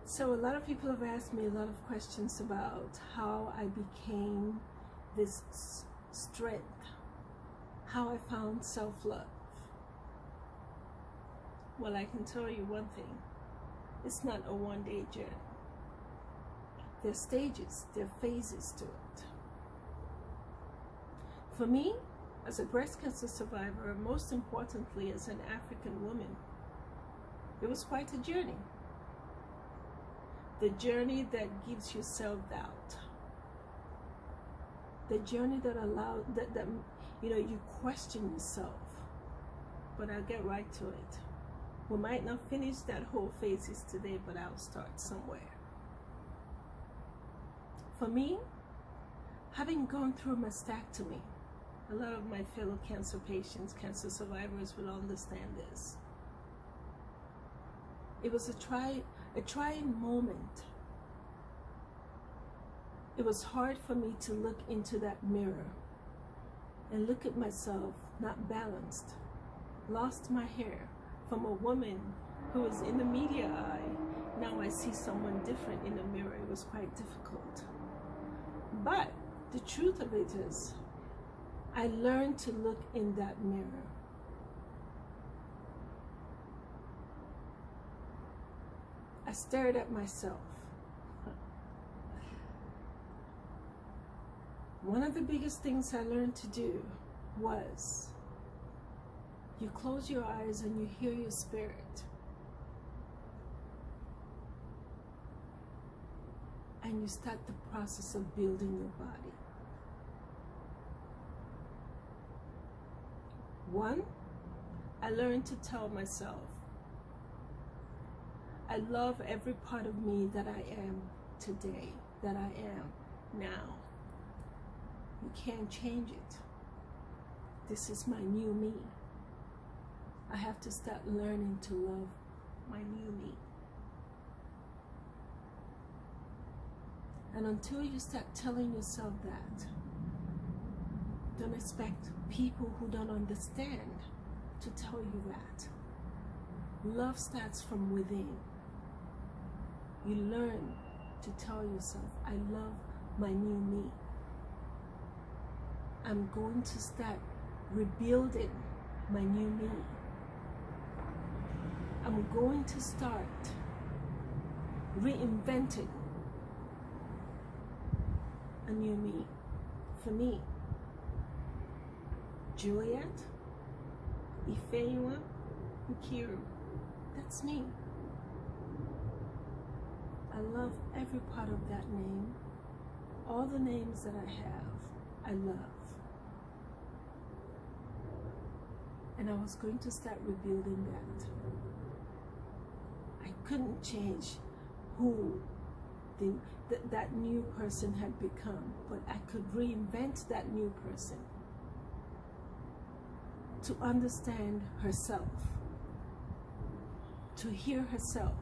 So a lot of people have asked me a lot of questions about how I became this strength, how I found self-love. Well, I can tell you one thing. It's not a one-day journey. There are stages, there are phases to it. For me, as a breast cancer survivor, most importantly as an African woman, it was quite a journey. The journey that gives you self-doubt. The journey that allows, that you question yourself. But I'll get right to it. We might not finish that whole phases today, but I'll start somewhere. For me, having gone through mastectomy, a lot of my fellow cancer patients, cancer survivors will understand this. It was a trying moment. It was hard for me to look into that mirror and look at myself not balanced, lost my hair. From a woman who was in the media eye, now I see someone different in the mirror. It was quite difficult. But the truth of it is, I learned to look in that mirror. I stared at myself. One of the biggest things I learned to do was you close your eyes and you hear your spirit. And you start the process of building your body. One, I learned to tell myself, I love every part of me that I am today, that I am now. You can't change it. This is my new me. I have to start learning to love my new me. And until you start telling yourself that, don't expect people who don't understand to tell you that. Love starts from within. You learn to tell yourself, I love my new me. I'm going to start rebuilding my new me. I'm going to start reinventing a new me. For me, Juliet, Uzoma, Nkiru, that's me. I love every part of that name. All the names that I have, I love. And I was going to start rebuilding that. I couldn't change who that new person had become, but I could reinvent that new person to understand herself, to hear herself,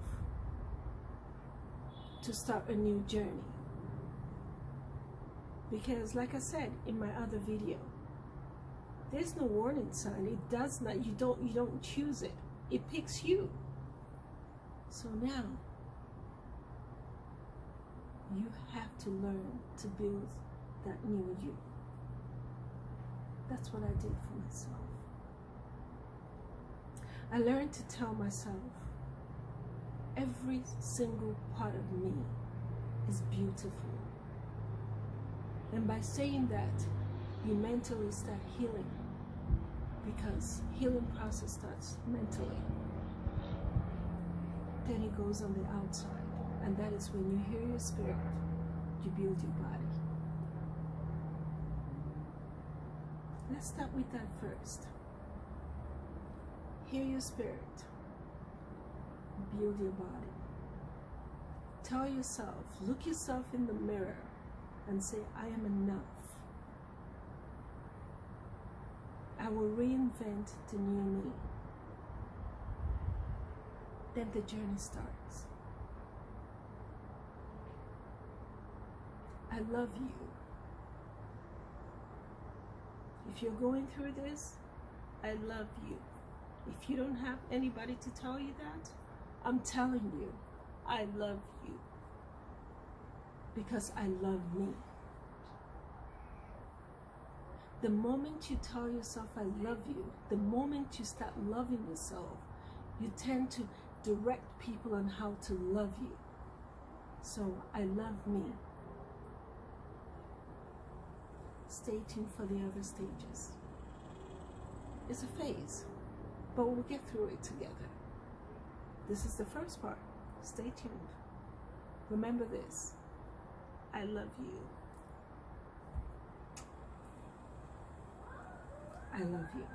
to start a new journey. Because like I said in my other video, there's no warning sign. It does not, you don't choose it. It picks you. So now, you have to learn to build that new you. That's what I did for myself. I learned to tell myself, every single part of me is beautiful. And by saying that, you mentally start healing, because healing process starts mentally. Then it goes on the outside, and that is when you hear your spirit, you build your body. Let's start with that first. Hear your spirit, build your body. Tell yourself, look yourself in the mirror and say, I am enough. I will reinvent the new me. Then the journey starts. I love you. If you're going through this, I love you. If you don't have anybody to tell you that, I'm telling you, I love you because I love me. The moment you tell yourself I love you, the moment you start loving yourself, you tend to direct people on how to love you. So I love me. Stay tuned for the other stages. It's a phase, but we'll get through it together. This is the first part. Stay tuned. Remember this. I love you. I love you.